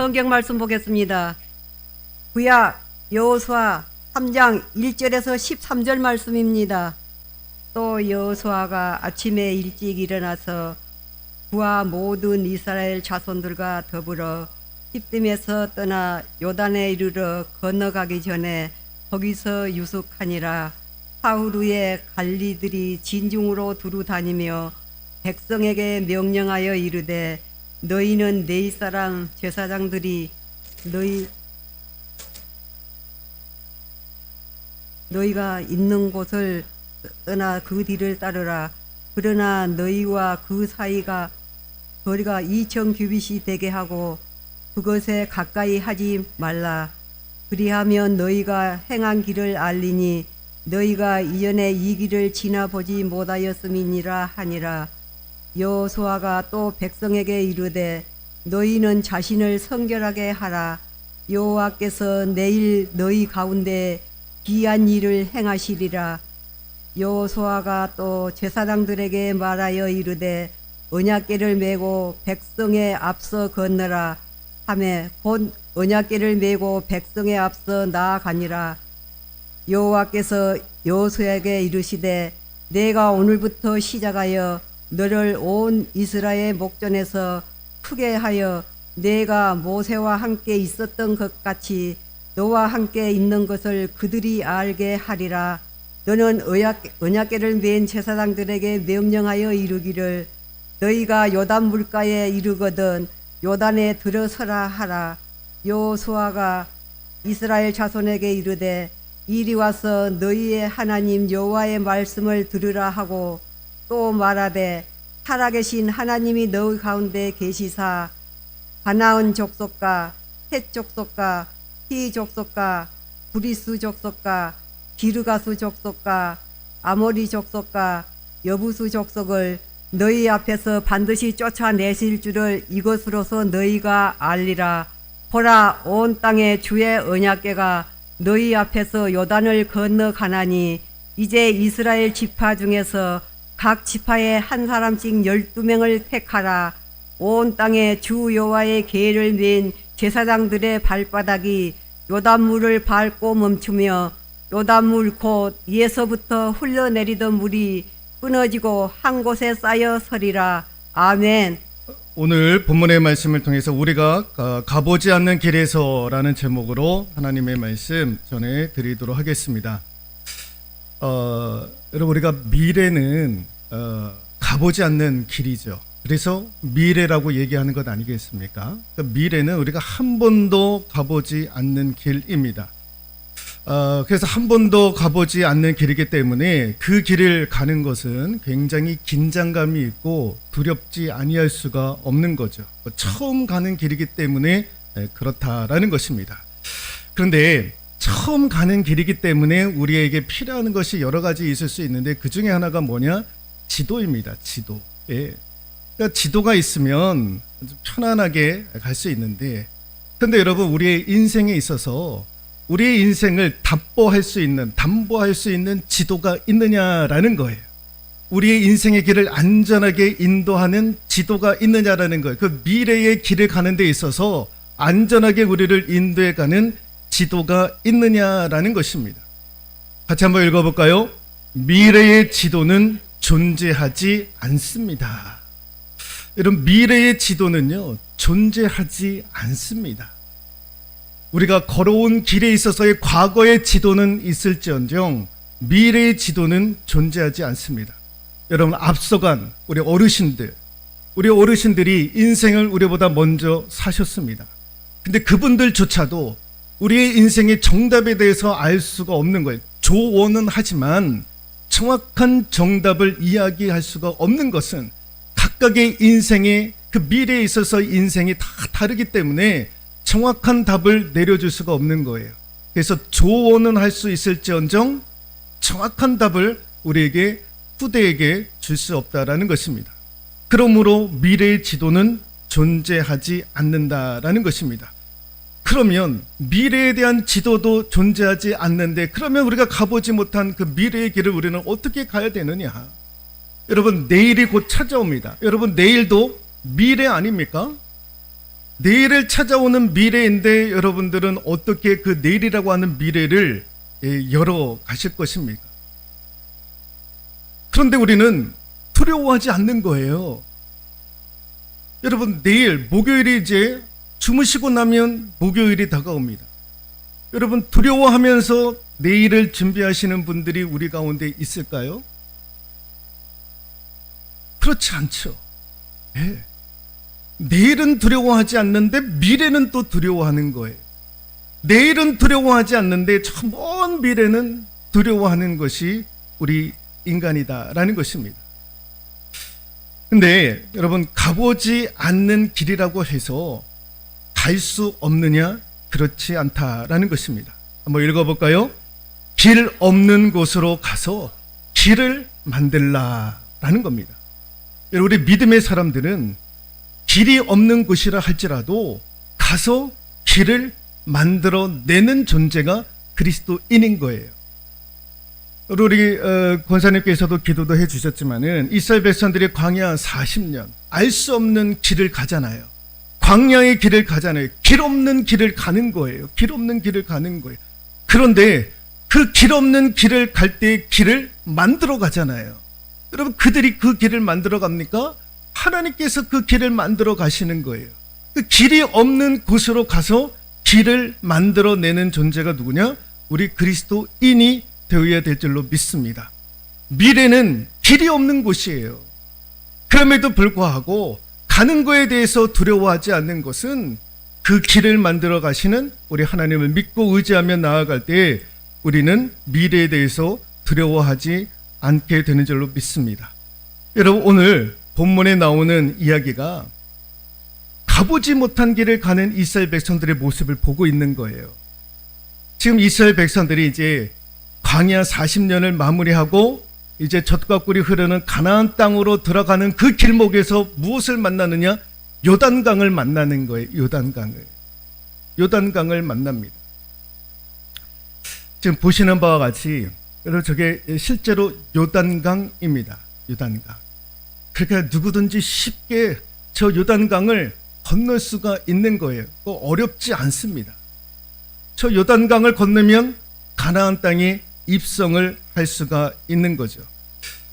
성경 말씀 보겠습니다. 구약 여호수아 3장 1절에서 13절 말씀입니다. 또 여호수아가 아침에 일찍 일어나서 그와 모든 이스라엘 자손들과 더불어 십딤에서 떠나 요단에 이르러 건너가기 전에 거기서 유숙하니라. 사흘 후에 관리들이 진중으로 두루 다니며 백성에게 명령하여 이르되 너희는 네 사람 제사장들이 너희가 있는 곳을 떠나 그 뒤를 따르라. 그러나 너희와 그 사이가 거리가 2천 규빗이 되게 하고 그것에 가까이 하지 말라. 그리하면 너희가 행한 길을 알리니 너희가 이전에 이 길을 지나보지 못하였음이니라 하니라. 여호수아가 또 백성에게 이르되 너희는 자신을 성결하게 하라. 여호와께서 내일 너희 가운데 기이한 일을 행하시리라. 여호수아가 또 제사장들에게 말하여 이르되 언약궤를 메고 백성의 앞서 건너라 하매 곧 언약궤를 메고 백성의 앞서 나아가니라. 여호와께서 여호수아에게 이르시되 내가 오늘부터 시작하여 너를 온 이스라엘 목전에서 크게 하여 내가 모세와 함께 있었던 것 같이 너와 함께 있는 것을 그들이 알게 하리라. 너는 언약궤를 맨 제사장들에게 명령하여 이르기를 너희가 요단 물가에 이르거든 요단에 들어서라 하라. 여호수아가 이스라엘 자손에게 이르되 이리 와서 너희의 하나님 여호와의 말씀을 들으라 하고 또 말하되 살아계신 하나님이 너희 가운데 계시사 가나안 족속과 헷 족속과 히 족속과 브리스 족속과 기르가스 족속과 아모리 족속과 여부스 족속을 너희 앞에서 반드시 쫓아내실 줄을 이것으로서 너희가 알리라. 보라, 온 땅에 주의 언약궤가 너희 앞에서 요단을 건너가나니 이제 이스라엘 지파 중에서 각 지파에 한 사람씩 12명을 택하라. 온 땅에 주 여호와의 궤를 맨 제사장들의 발바닥이 요단물을 밟고 멈추며 요단물 곧 위에서부터 흘러내리던 물이 끊어지고 한 곳에 쌓여 서리라. 아멘. 오늘 본문의 말씀을 통해서 우리가 가보지 않는 길에서라는 제목으로 하나님의 말씀 전해드리도록 하겠습니다. 여러분, 우리가 미래는 가보지 않는 길이죠. 그래서 미래라고 얘기하는 것 아니겠습니까? 미래는 우리가 한 번도 가보지 않는 길입니다. 그래서 한 번도 가보지 않는 길이기 때문에 그 길을 가는 것은 굉장히 긴장감이 있고 두렵지 아니할 수가 없는 거죠. 처음 가는 길이기 때문에 그렇다라는 것입니다. 그런데 처음 가는 길이기 때문에 우리에게 필요한 것이 여러 가지 있을 수 있는데 그 중에 하나가 뭐냐? 지도입니다. 지도. 예. 그러니까 지도가 있으면 아주 편안하게 갈 수 있는데, 그런데 여러분, 우리의 인생에 있어서 우리의 인생을 담보할 수 있는 지도가 있느냐라는 거예요. 우리의 인생의 길을 안전하게 인도하는 지도가 있느냐라는 거예요. 그 미래의 길을 가는 데 있어서 안전하게 우리를 인도해 가는 지도가 있느냐라는 것입니다. 같이 한번 읽어볼까요? 미래의 지도는 존재하지 않습니다. 여러분, 미래의 지도는요, 존재하지 않습니다. 우리가 걸어온 길에 있어서의 과거의 지도는 있을지언정 미래의 지도는 존재하지 않습니다. 여러분, 앞서간 우리 어르신들이 인생을 우리보다 먼저 사셨습니다. 근데 그분들조차도 우리의 인생의 정답에 대해서 알 수가 없는 거예요. 조언은 하지만 정확한 정답을 이야기할 수가 없는 것은 각각의 인생의 그 미래에 있어서 인생이 다 다르기 때문에 정확한 답을 내려줄 수가 없는 거예요. 그래서 조언은 할 수 있을지언정 정확한 답을 우리에게 후대에게 줄 수 없다라는 것입니다. 그러므로 미래의 지도는 존재하지 않는다라는 것입니다. 그러면 미래에 대한 지도도 존재하지 않는데 그러면 우리가 가보지 못한 그 미래의 길을 우리는 어떻게 가야 되느냐? 여러분, 내일이 곧 찾아옵니다. 여러분, 내일도 미래 아닙니까? 내일을 찾아오는 미래인데 여러분들은 어떻게 그 내일이라고 하는 미래를 열어 가실 것입니까? 그런데 우리는 두려워하지 않는 거예요. 여러분, 내일 목요일이 이제 주무시고 나면 목요일이 다가옵니다. 여러분, 두려워하면서 내일을 준비하시는 분들이 우리 가운데 있을까요? 그렇지 않죠. 네. 내일은 두려워하지 않는데 미래는 또 두려워하는 거예요. 내일은 두려워하지 않는데 저 먼 미래는 두려워하는 것이 우리 인간이다라는 것입니다. 근데 여러분, 가보지 않는 길이라고 해서 갈 수 없느냐? 그렇지 않다라는 것입니다. 한번 읽어볼까요? 길 없는 곳으로 가서 길을 만들라라는 겁니다. 우리 믿음의 사람들은 길이 없는 곳이라 할지라도 가서 길을 만들어내는 존재가 그리스도인인 거예요. 우리 권사님께서도 기도도 해주셨지만은 이스라엘 백성들이 광야 40년 알 수 없는 길을 가잖아요. 광야의 길을 가잖아요. 길 없는 길을 가는 거예요. 길 없는 길을 가는 거예요. 그런데 그 길 없는 길을 갈 때 길을 만들어 가잖아요. 여러분, 그들이 그 길을 만들어 갑니까? 하나님께서 그 길을 만들어 가시는 거예요. 그 길이 없는 곳으로 가서 길을 만들어내는 존재가 누구냐? 우리 그리스도인이 되어야 될 줄로 믿습니다. 미래는 길이 없는 곳이에요. 그럼에도 불구하고 가는 거에 대해서 두려워하지 않는 것은 그 길을 만들어 가시는 우리 하나님을 믿고 의지하며 나아갈 때 우리는 미래에 대해서 두려워하지 않게 되는 줄로 믿습니다. 여러분, 오늘 본문에 나오는 이야기가 가보지 못한 길을 가는 이스라엘 백성들의 모습을 보고 있는 거예요. 지금 이스라엘 백성들이 이제 광야 40년을 마무리하고 이제 젖과 꿀이 흐르는 가나안 땅으로 들어가는 그 길목에서 무엇을 만나느냐? 요단강을 만나는 거예요. 요단강을 만납니다. 지금 보시는 바와 같이 여러분, 저게 실제로 요단강입니다. 요단강. 그러니까 누구든지 쉽게 저 요단강을 건널 수가 있는 거예요. 어렵지 않습니다. 저 요단강을 건너면 가나안 땅에 입성을 할 수가 있는 거죠.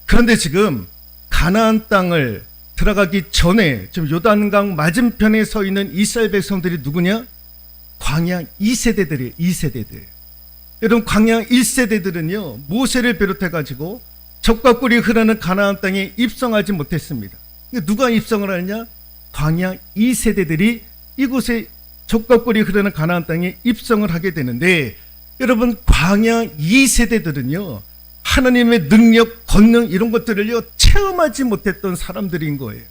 그런데 지금 가나안 땅을 들어가기 전에 지금 요단강 맞은편에 서 있는 이스라엘 백성들이 누구냐? 광야 2세대들이에요. 2세대들. 여러분, 광야 1세대들은요 모세를 비롯해 가지고 젖과 꿀이 흐르는 가나안 땅에 입성하지 못했습니다. 누가 입성을 하느냐? 광야 2세대들이 이곳에 젖과 꿀이 흐르는 가나안 땅에 입성을 하게 되는데, 여러분, 광야 2세대들은요 하나님의 능력, 권능 이런 것들을요 체험하지 못했던 사람들인 거예요.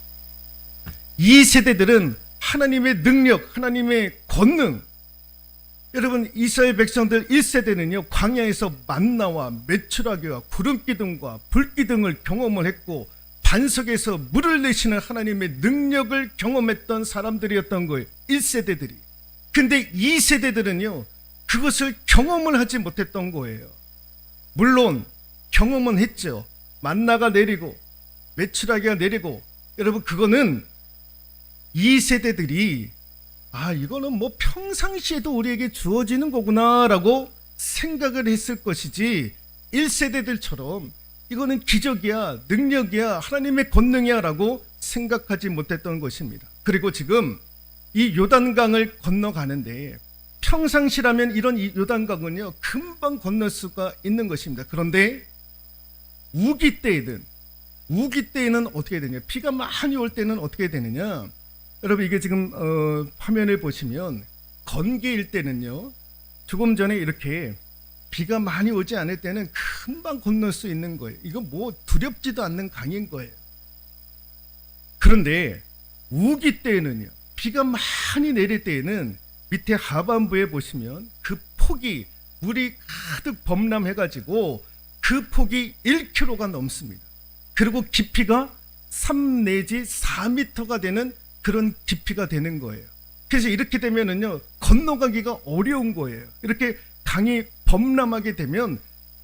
2세대들은 하나님의 능력, 하나님의 권능, 여러분, 이스라엘 백성들 1세대는요 광야에서 만나와 메추라기와 구름기둥과 불기둥을 경험을 했고 반석에서 물을 내시는 하나님의 능력을 경험했던 사람들이었던 거예요. 1세대들이. 근데 2세대들은요 그것을 경험을 하지 못했던 거예요. 물론 경험은 했죠. 만나가 내리고 메추라기가 내리고, 여러분, 그거는 2세대들이 이거는 뭐 평상시에도 우리에게 주어지는 거구나라고 생각을 했을 것이지 1세대들처럼 이거는 기적이야, 능력이야, 하나님의 권능이야 라고 생각하지 못했던 것입니다. 그리고 지금 이 요단강을 건너가는데 평상시라면 이런 이 요단강은요 금방 건널 수가 있는 것입니다. 그런데 우기 때에는 어떻게 되냐? 비가 많이 올 때는 어떻게 되느냐? 여러분, 이게 지금 화면을 보시면 건기일 때는요 조금 전에 이렇게 비가 많이 오지 않을 때는 금방 건널 수 있는 거예요. 이거 뭐 두렵지도 않는 강인 거예요. 그런데 우기 때에는요, 비가 많이 내릴 때에는 밑에 하반부에 보시면 그 폭이, 물이 가득 범람해가지고 그 폭이 1km가 넘습니다. 그리고 깊이가 3 내지 4m가 되는 그런 깊이가 되는 거예요. 그래서 이렇게 되면은요 건너가기가 어려운 거예요. 이렇게 강이 범람하게 되면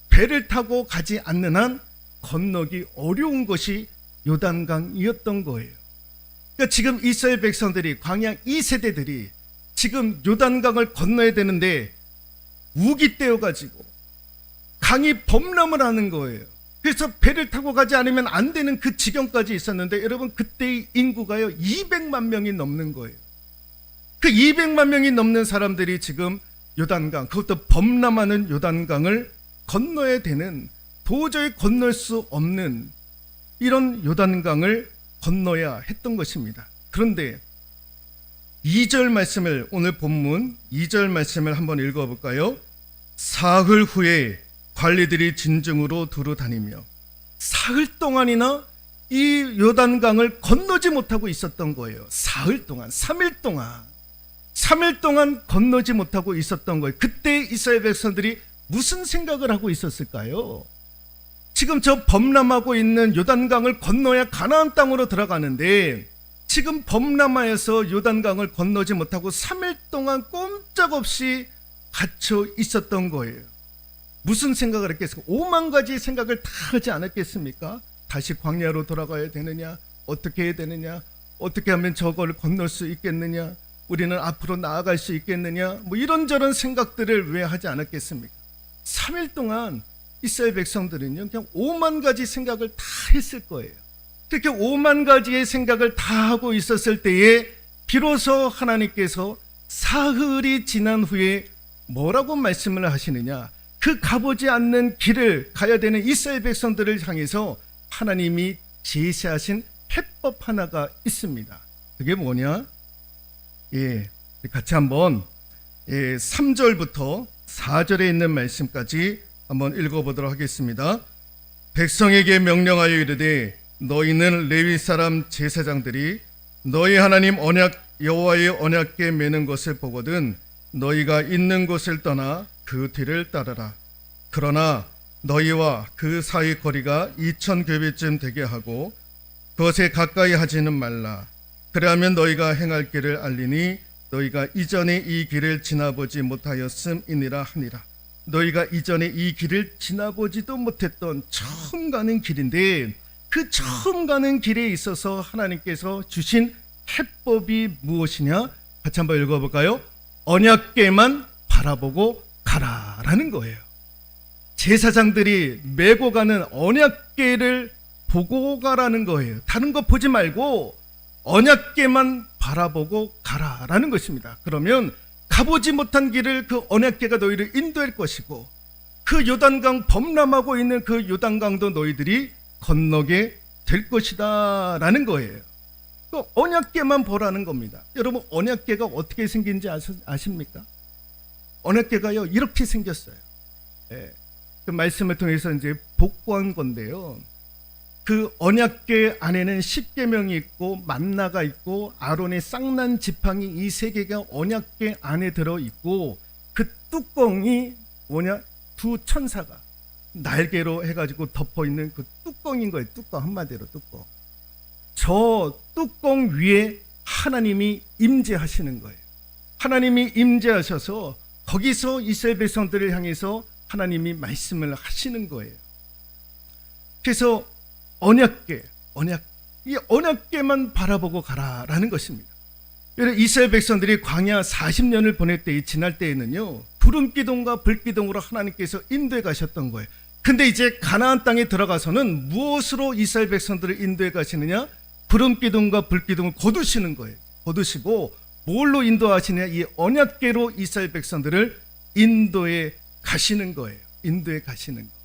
배를 타고 가지 않는 한 건너기 어려운 것이 요단강이었던 거예요. 그러니까 지금 이스라엘 백성들이 광야 2세대들이 지금 요단강을 건너야 되는데 우기 떼어가지고 강이 범람을 하는 거예요. 그래서 배를 타고 가지 않으면 안 되는 그 지경까지 있었는데 여러분 그때의 인구가요 200만 명이 넘는 거예요. 그 200만 명이 넘는 사람들이 지금 요단강, 그것도 범람하는 요단강을 건너야 되는, 도저히 건널 수 없는 이런 요단강을 건너야 했던 것입니다. 그런데 2절 말씀을, 오늘 본문 2절 말씀을 한번 읽어볼까요? 사흘 후에 관리들이 진중으로 두루 다니며, 사흘 동안이나 이 요단강을 건너지 못하고 있었던 거예요. 사흘 동안, 3일 동안 건너지 못하고 있었던 거예요. 그때 이스라엘 백성들이 무슨 생각을 하고 있었을까요? 지금 저 범람하고 있는 요단강을 건너야 가나안 땅으로 들어가는데 지금 범람하여서 요단강을 건너지 못하고 3일 동안 꼼짝없이 갇혀 있었던 거예요. 무슨 생각을 했겠습니까? 5만 가지 생각을 다 하지 않았겠습니까? 다시 광야로 돌아가야 되느냐? 어떻게 해야 되느냐? 어떻게 하면 저걸 건널 수 있겠느냐? 우리는 앞으로 나아갈 수 있겠느냐? 뭐 이런저런 생각들을 왜 하지 않았겠습니까? 3일 동안 이스라엘 백성들은요, 그냥 5만 가지 생각을 다 했을 거예요. 그렇게 5만 가지의 생각을 다 하고 있었을 때에 비로소 하나님께서 사흘이 지난 후에 뭐라고 말씀을 하시느냐? 그 가보지 않는 길을 가야 되는 이스라엘 백성들을 향해서 하나님이 제시하신 해법 하나가 있습니다. 그게 뭐냐? 같이 한번 3절부터 4절에 있는 말씀까지 한번 읽어보도록 하겠습니다. 백성에게 명령하여 이르되 너희는 레위 사람 제사장들이 너희 하나님 언약 여호와의 언약궤 매는 것을 보거든 너희가 있는 곳을 떠나 그 뒤를 따르라. 그러나 너희와 그 사이 거리가 2000규빗쯤 되게 하고 그것에 가까이 하지는 말라. 그래야면 너희가 행할 길을 알리니 너희가 이전에 이 길을 지나보지 못하였음이니라 하니라. 너희가 이전에 이 길을 지나보지도 못했던 처음 가는 길인데 그 처음 가는 길에 있어서 하나님께서 주신 해법이 무엇이냐? 같이 한번 읽어볼까요? 언약궤만 바라보고 가라라는 거예요. 제사장들이 메고 가는 언약궤를 보고 가라는 거예요. 다른 거 보지 말고 언약궤만 바라보고 가라라는 것입니다. 그러면 가보지 못한 길을 그 언약궤가 너희를 인도할 것이고 그 요단강 범람하고 있는 그 요단강도 너희들이 건너게 될 것이다 라는 거예요. 그 언약궤만 보라는 겁니다. 여러분 언약궤가 어떻게 생긴지 아십니까? 언약궤가요 이렇게 생겼어요. 그 말씀을 통해서 이제 복구한 건데요. 그 언약궤 안에는 십계명이 있고 만나가 있고 아론의 쌍난 지팡이 이 세 개가 언약궤 안에 들어 있고 그 뚜껑이 뭐냐? 두 천사가 날개로 해가지고 덮어 있는 그 뚜껑인 거예요. 뚜껑, 한마디로 뚜껑. 저 뚜껑 위에 하나님이 임재하시는 거예요. 하나님이 임재하셔서 거기서 이스라엘 백성들을 향해서 하나님이 말씀을 하시는 거예요. 그래서 이 언약궤만 바라보고 가라라는 것입니다. 이스라엘 백성들이 광야 40년을 보낼 때, 지날 때에는요, 구름 기둥과 불 기둥으로 하나님께서 인도해 가셨던 거예요. 근데 이제 가나안 땅에 들어가서는 무엇으로 이스라엘 백성들을 인도해 가시느냐? 구름 기둥과 불 기둥을 거두시는 거예요. 거두시고 뭘로 인도하시느냐? 이 언약궤로 이스라엘 백성들을 인도해 가시는 거예요. 인도해 가시는 거.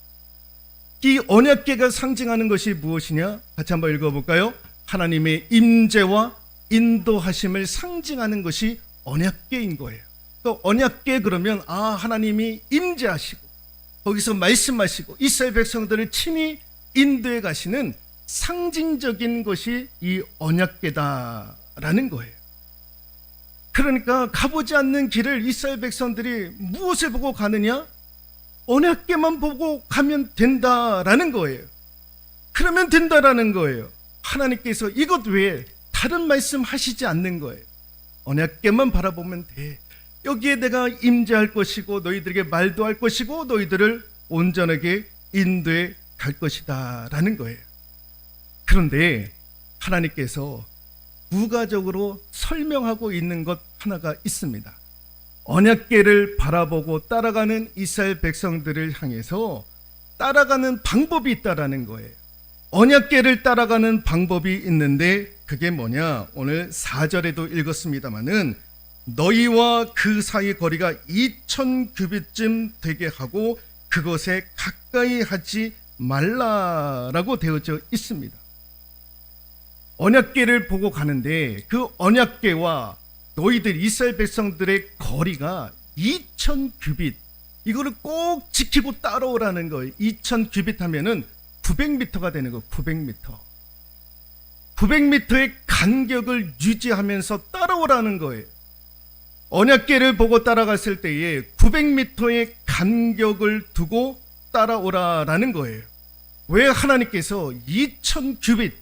이 언약궤가 상징하는 것이 무엇이냐? 같이 한번 읽어볼까요? 하나님의 임재와 인도하심을 상징하는 것이 언약궤인 거예요. 또 언약궤 그러면 하나님이 임재하시고 거기서 말씀하시고 이스라엘 백성들을 친히 인도해 가시는 상징적인 것이 이 언약궤다라는 거예요. 그러니까 가보지 않는 길을 이스라엘 백성들이 무엇을 보고 가느냐? 언약궤만 보고 가면 된다라는 거예요. 그러면 된다라는 거예요. 하나님께서 이것 외에 다른 말씀 하시지 않는 거예요. 언약궤만 바라보면 돼. 여기에 내가 임재할 것이고 너희들에게 말도 할 것이고 너희들을 온전하게 인도해 갈 것이다 라는 거예요. 그런데 하나님께서 부가적으로 설명하고 있는 것 하나가 있습니다. 언약궤를 바라보고 따라가는 이스라엘 백성들을 향해서 따라가는 방법이 있다라는 거예요. 언약궤를 따라가는 방법이 있는데 그게 뭐냐? 오늘 4절에도 읽었습니다마는 너희와 그 사이 거리가 2000규빗쯤 되게 하고 그것에 가까이 하지 말라라고 되어져 있습니다. 언약궤를 보고 가는데 그 언약궤와 너희들 이스라엘 백성들의 거리가 2000규빗, 이거를 꼭 지키고 따라오라는 거예요. 2000규빗 하면은 900m가 되는 거예요. 900m. 900m의 간격을 유지하면서 따라오라는 거예요. 언약궤를 보고 따라갔을 때에 900m의 간격을 두고 따라오라라는 거예요. 왜 하나님께서 2000규빗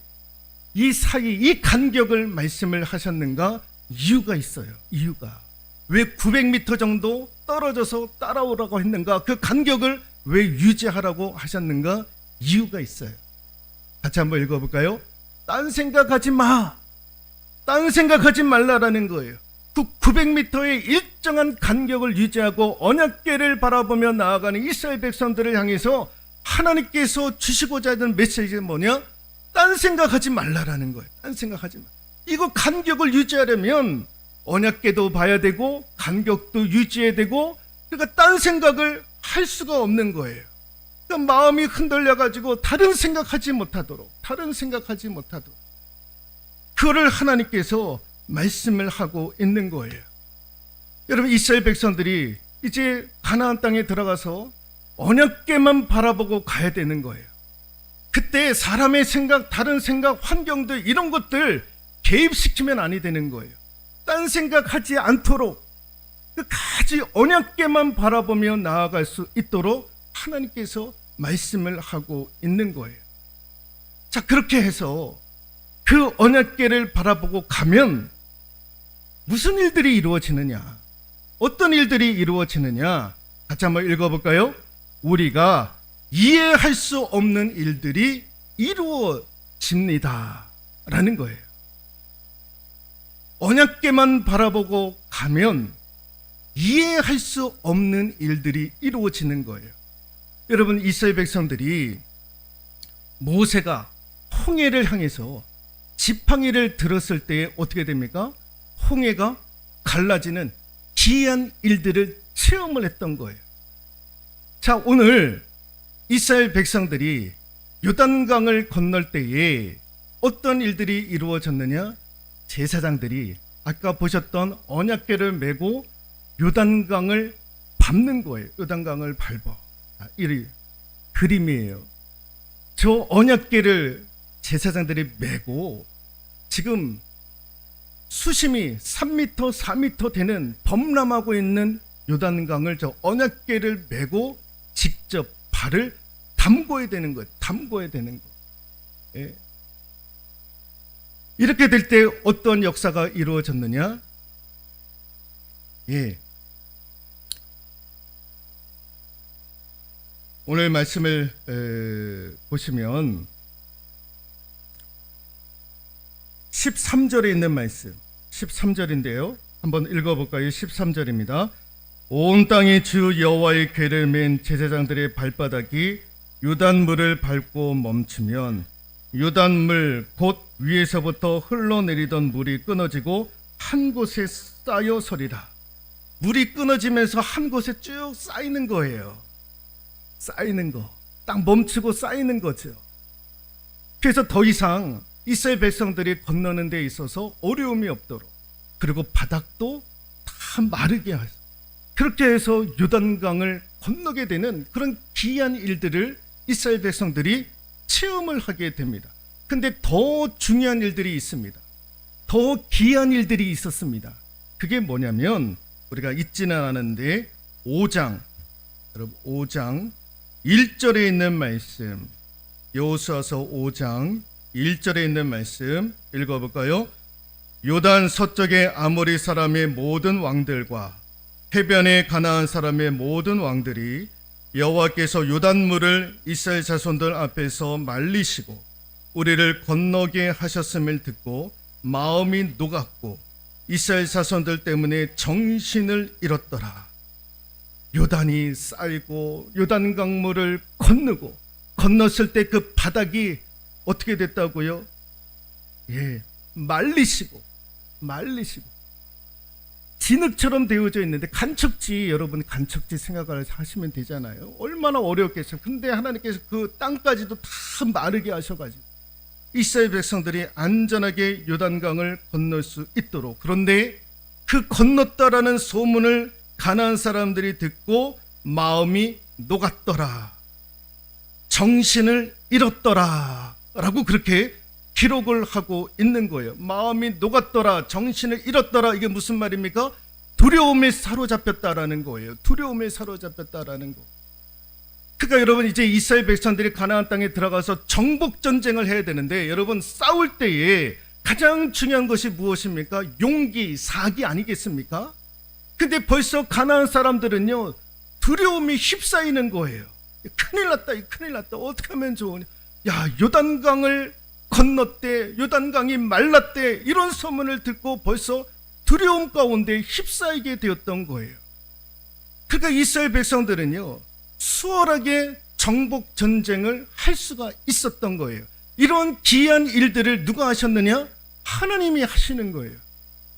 이 사이 이 간격을 말씀을 하셨는가? 이유가 있어요. 이유가. 왜 900m 정도 떨어져서 따라오라고 했는가? 그 간격을 왜 유지하라고 하셨는가? 이유가 있어요. 같이 한번 읽어볼까요? 딴 생각하지 마. 딴 생각하지 말라라는 거예요. 그 900m의 일정한 간격을 유지하고 언약궤를 바라보며 나아가는 이스라엘 백성들을 향해서 하나님께서 주시고자 하는 메시지는 뭐냐? 딴 생각하지 말라라는 거예요. 딴 생각하지 마. 이거 간격을 유지하려면 언약궤도 봐야 되고 간격도 유지해야 되고, 그러니까 딴 생각을 할 수가 없는 거예요. 그러니까 마음이 흔들려가지고 다른 생각하지 못하도록 그거를 하나님께서 말씀을 하고 있는 거예요. 여러분, 이스라엘 백성들이 이제 가나안 땅에 들어가서 언약궤만 바라보고 가야 되는 거예요. 그때 사람의 생각, 다른 생각, 환경들 이런 것들 개입시키면 아니 되는 거예요. 딴 생각하지 않도록 끝까지 언약궤만 바라보며 나아갈 수 있도록 하나님께서 말씀을 하고 있는 거예요. 자, 그렇게 해서 그 언약궤를 바라보고 가면 무슨 일들이 이루어지느냐? 어떤 일들이 이루어지느냐? 같이 한번 읽어볼까요? 우리가 이해할 수 없는 일들이 이루어집니다 라는 거예요. 언약궤만 바라보고 가면 이해할 수 없는 일들이 이루어지는 거예요. 여러분, 이스라엘 백성들이 모세가 홍해를 향해서 지팡이를 들었을 때 어떻게 됩니까? 홍해가 갈라지는 기이한 일들을 체험을 했던 거예요. 자, 오늘 이스라엘 백성들이 요단강을 건널 때에 어떤 일들이 이루어졌느냐? 제사장들이 아까 보셨던 언약궤를 메고 요단강을 밟는 거예요. 요단강을 밟아. 이 그림이에요. 저 언약궤를 제사장들이 메고 지금 수심이 3m, 4m 되는 범람하고 있는 요단강을 저 언약궤를 메고 직접 발을 담궈야 되는 거예요. 담궈야 되는 거. 예. 이렇게 될 때 어떤 역사가 이루어졌느냐? 예. 오늘 말씀을 보시면 13절에 있는 말씀, 13절인데요. 한번 읽어볼까요? 13절입니다. 온 땅이 주 여호와의 궤를 맨 제사장들의 발바닥이 요단물을 밟고 멈추면 요단물 곧 위에서부터 흘러내리던 물이 끊어지고 한 곳에 쌓여 서리라. 물이 끊어지면서 한 곳에 쭉 쌓이는 거예요. 쌓이는 거. 딱 멈추고 쌓이는 거죠. 그래서 더 이상 이스라엘 백성들이 건너는 데 있어서 어려움이 없도록, 그리고 바닥도 다 마르게 하죠. 그렇게 해서 요단강을 건너게 되는 그런 기이한 일들을 이스라엘 백성들이 체험을 하게 됩니다. 근데 더 중요한 일들이 있습니다. 더 기이한 일들이 있었습니다. 그게 뭐냐면 우리가 잊지는 않았는데 5장, 여러분 5장 1절에 있는 말씀, 여호수아서 5장 1절에 있는 말씀 읽어볼까요? 요단 서쪽의 아모리 사람의 모든 왕들과 해변의 가나안 사람의 모든 왕들이 여호와께서 요단물을 이스라엘 자손들 앞에서 말리시고 우리를 건너게 하셨음을 듣고 마음이 녹았고 이스라엘 자손들 때문에 정신을 잃었더라. 요단이 쌓이고 요단 강물을 건넜을 때 그 바닥이 어떻게 됐다고요? 말리시고 진흙처럼 되어져 있는데, 간척지, 여러분 간척지 생각을 하시면 되잖아요. 얼마나 어려웠겠어요. 근데 하나님께서 그 땅까지도 다 마르게 하셔가지고 이스라엘 백성들이 안전하게 요단강을 건널 수 있도록. 그런데 그 건넜다라는 소문을 가나안 사람들이 듣고 마음이 녹았더라, 정신을 잃었더라 라고 그렇게 기록을 하고 있는 거예요. 마음이 녹았더라, 정신을 잃었더라. 이게 무슨 말입니까? 두려움에 사로잡혔다라는 거예요. 두려움에 사로잡혔다라는 거. 그러니까 여러분, 이제 이스라엘 백성들이 가나안 땅에 들어가서 정복 전쟁을 해야 되는데, 여러분 싸울 때에 가장 중요한 것이 무엇입니까? 용기, 사기 아니겠습니까? 근데 벌써 가나안 사람들은요, 두려움이 휩싸이는 거예요. 큰일 났다. 어떻게 하면 좋으냐? 야, 요단강을 건넜대, 요단강이 말랐대, 이런 소문을 듣고 벌써 두려움 가운데 휩싸이게 되었던 거예요. 그러니까 이스라엘 백성들은요, 수월하게 정복 전쟁을 할 수가 있었던 거예요. 이런 기이한 일들을 누가 하셨느냐? 하나님이 하시는 거예요.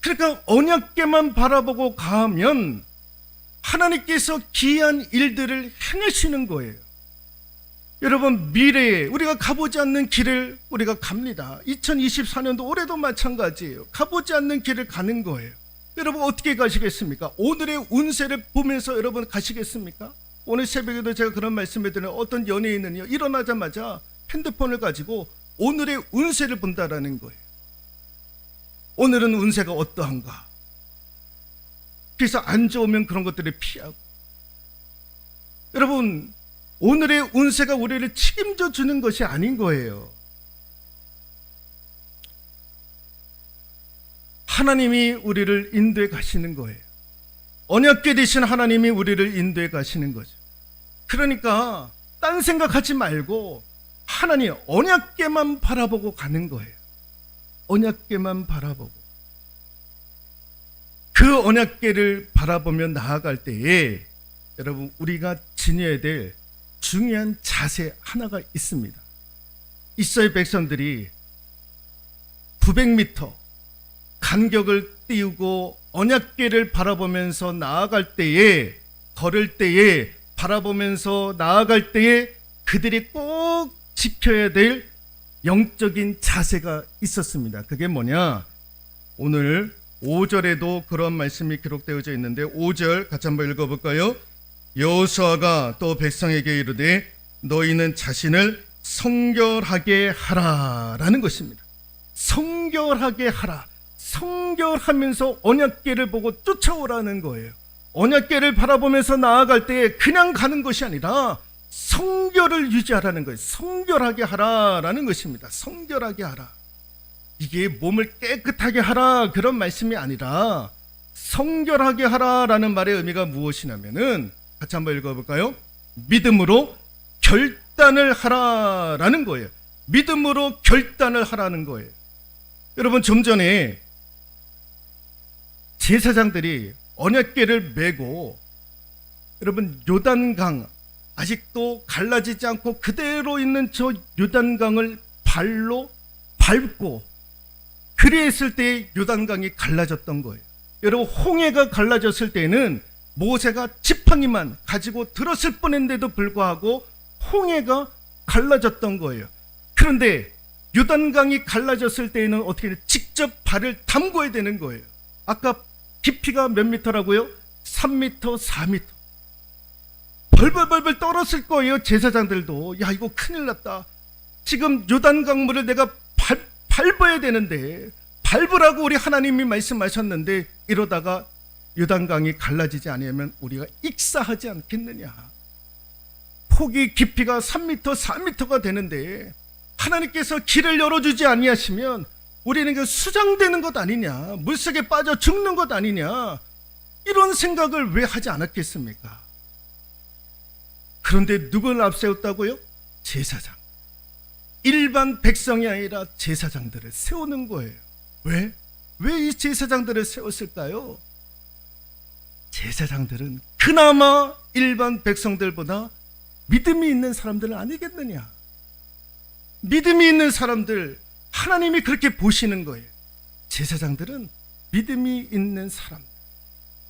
그러니까 언약궤만 바라보고 가면 하나님께서 기이한 일들을 행하시는 거예요. 여러분, 미래에 우리가 가보지 않는 길을 우리가 갑니다. 2024년도 올해도 마찬가지예요. 가보지 않는 길을 가는 거예요. 여러분, 어떻게 가시겠습니까? 오늘의 운세를 보면서 여러분 가시겠습니까? 오늘 새벽에도 제가 그런 말씀을 드린, 어떤 연예인은요, 일어나자마자 핸드폰을 가지고 오늘의 운세를 본다라는 거예요. 오늘은 운세가 어떠한가? 그래서 안 좋으면 그런 것들을 피하고. 여러분, 오늘의 운세가 우리를 책임져 주는 것이 아닌 거예요. 하나님이 우리를 인도해 가시는 거예요. 언약궤 되신 하나님이 우리를 인도해 가시는 거죠. 그러니까 딴 생각하지 말고 하나님 언약궤만 바라보고 가는 거예요. 언약궤만 바라보고. 그 언약궤를 바라보며 나아갈 때에 여러분, 우리가 지녀야 될 중요한 자세 하나가 있습니다. 이스라엘 백성들이 900m 간격을 띄우고 언약궤를 바라보면서 나아갈 때에, 걸을 때에, 바라보면서 나아갈 때에 그들이 꼭 지켜야 될 영적인 자세가 있었습니다. 그게 뭐냐? 오늘 5절에도 그런 말씀이 기록되어져 있는데, 5절 같이 한번 읽어볼까요? 여호수아가 또 백성에게 이르되 너희는 자신을 성결하게 하라라는 것입니다. 성결하게 하라. 성결하면서 언약궤를 보고 쫓아오라는 거예요. 언약궤를 바라보면서 나아갈 때 그냥 가는 것이 아니라 성결을 유지하라는 거예요. 성결하게 하라라는 것입니다. 성결하게 하라. 이게 몸을 깨끗하게 하라 그런 말씀이 아니라 성결하게 하라라는 말의 의미가 무엇이냐면은, 같이 한번 읽어볼까요? 믿음으로 결단을 하라라는 거예요. 믿음으로 결단을 하라는 거예요. 여러분, 좀 전에 제사장들이 언약궤를 메고, 여러분, 요단강, 아직도 갈라지지 않고 그대로 있는 저 요단강을 발로 밟고, 그랬을 때 요단강이 갈라졌던 거예요. 여러분, 홍해가 갈라졌을 때는 모세가 지팡이만 가지고 들었을 뻔했는데도 불구하고 홍해가 갈라졌던 거예요. 그런데 요단강이 갈라졌을 때에는 어떻게 해요? 직접 발을 담궈야 되는 거예요. 아까 깊이가 몇 미터라고요? 3m, 4m. 벌벌벌벌 떨었을 거예요. 제사장들도. 야, 이거 큰일 났다. 지금 요단강물을 내가 밟아야 되는데, 밟으라고 우리 하나님이 말씀하셨는데 이러다가 요단강이 갈라지지 않으면 우리가 익사하지 않겠느냐. 폭이 깊이가 3m, 4m가 되는데 하나님께서 길을 열어주지 아니하시면 우리는 그 수장되는 것 아니냐, 물속에 빠져 죽는 것 아니냐, 이런 생각을 왜 하지 않았겠습니까? 그런데 누굴 앞세웠다고요? 제사장. 일반 백성이 아니라 제사장들을 세우는 거예요. 왜? 왜 이 제사장들을 세웠을까요? 제사장들은 그나마 일반 백성들보다 믿음이 있는 사람들은 아니겠느냐? 믿음이 있는 사람들, 하나님이 그렇게 보시는 거예요. 제사장들은 믿음이 있는 사람.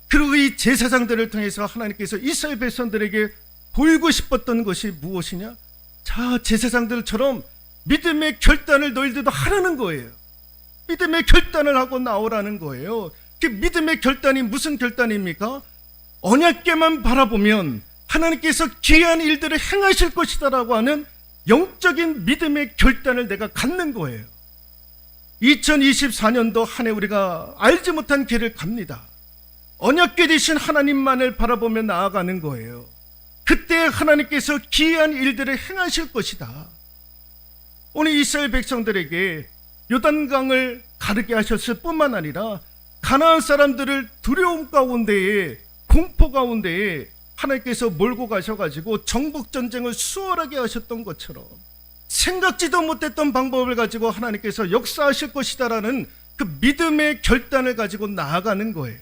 그리고 이 제사장들을 통해서 하나님께서 이스라엘 백성들에게 보이고 싶었던 것이 무엇이냐? 자, 제사장들처럼 믿음의 결단을 너희들도 하라는 거예요. 믿음의 결단을 하고 나오라는 거예요. 그 믿음의 결단이 무슨 결단입니까? 언약궤만 바라보면 하나님께서 귀한 일들을 행하실 것이다라고 하는 영적인 믿음의 결단을 내가 갖는 거예요. 2024년도 한 해 우리가 알지 못한 길을 갑니다. 언약궤 되신 하나님만을 바라보며 나아가는 거예요. 그때 하나님께서 기이한 일들을 행하실 것이다. 오늘 이스라엘 백성들에게 요단강을 가르게 하셨을 뿐만 아니라 가나안 사람들을 두려움 가운데에, 공포 가운데에 하나님께서 몰고 가셔가지고 정복전쟁을 수월하게 하셨던 것처럼 생각지도 못했던 방법을 가지고 하나님께서 역사하실 것이다라는 그 믿음의 결단을 가지고 나아가는 거예요.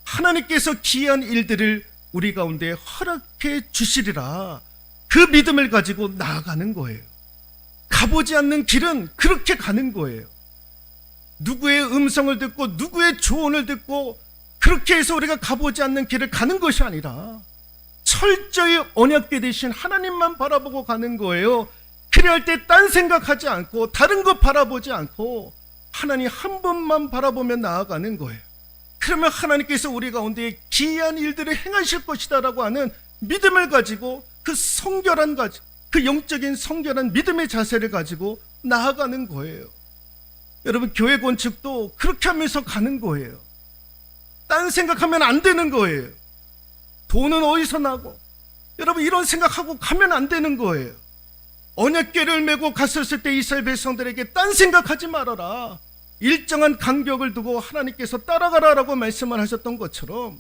하나님께서 기이한 일들을 우리 가운데 허락해 주시리라, 그 믿음을 가지고 나아가는 거예요. 가보지 않는 길은 그렇게 가는 거예요. 누구의 음성을 듣고 누구의 조언을 듣고 그렇게 해서 우리가 가보지 않는 길을 가는 것이 아니라 철저히 언약궤 되신 하나님만 바라보고 가는 거예요. 그래야 때 딴 생각하지 않고 다른 것 바라보지 않고 하나님 한 분만 바라보며 나아가는 거예요. 그러면 하나님께서 우리 가운데 기이한 일들을 행하실 것이다라고 하는 믿음을 가지고 그 성결한 그 영적인 성결한 믿음의 자세를 가지고 나아가는 거예요. 여러분, 교회 건축도 그렇게 하면서 가는 거예요. 딴 생각하면 안 되는 거예요. 돈은 어디서 나고, 여러분 이런 생각하고 가면 안 되는 거예요. 언약궤를 메고 갔었을 때 이스라엘 백성들에게 딴 생각하지 말아라, 일정한 간격을 두고 하나님께서 따라가라라고 말씀을 하셨던 것처럼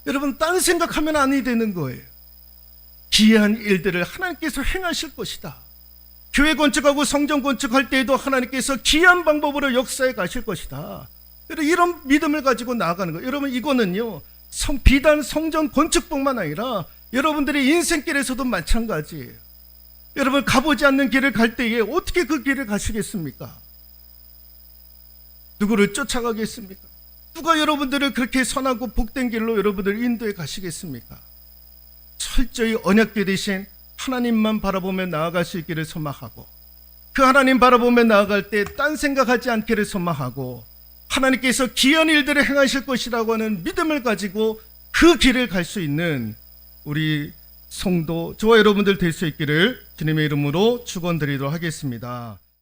여러분 딴 생각하면 아니 되는 거예요. 기이한 일들을 하나님께서 행하실 것이다. 교회 건축하고 성전 건축할 때에도 하나님께서 기이한 방법으로 역사해 가실 것이다. 이런 믿음을 가지고 나아가는 거예요. 여러분, 이거는요 비단 성전 건축뿐만 아니라 여러분들의 인생길에서도 마찬가지예요. 여러분, 가보지 않는 길을 갈 때에 어떻게 그 길을 가시겠습니까? 누구를 쫓아가겠습니까? 누가 여러분들을 그렇게 선하고 복된 길로 여러분들 인도해 가시겠습니까? 철저히 언약궤 되신 하나님만 바라보며 나아갈 수 있기를 소망하고, 그 하나님 바라보며 나아갈 때 딴 생각하지 않기를 소망하고, 하나님께서 기이한 일들을 행하실 것이라고 하는 믿음을 가지고 그 길을 갈 수 있는 우리 성도, 저와 여러분들 될 수 있기를 주님의 이름으로 축원드리도록 하겠습니다.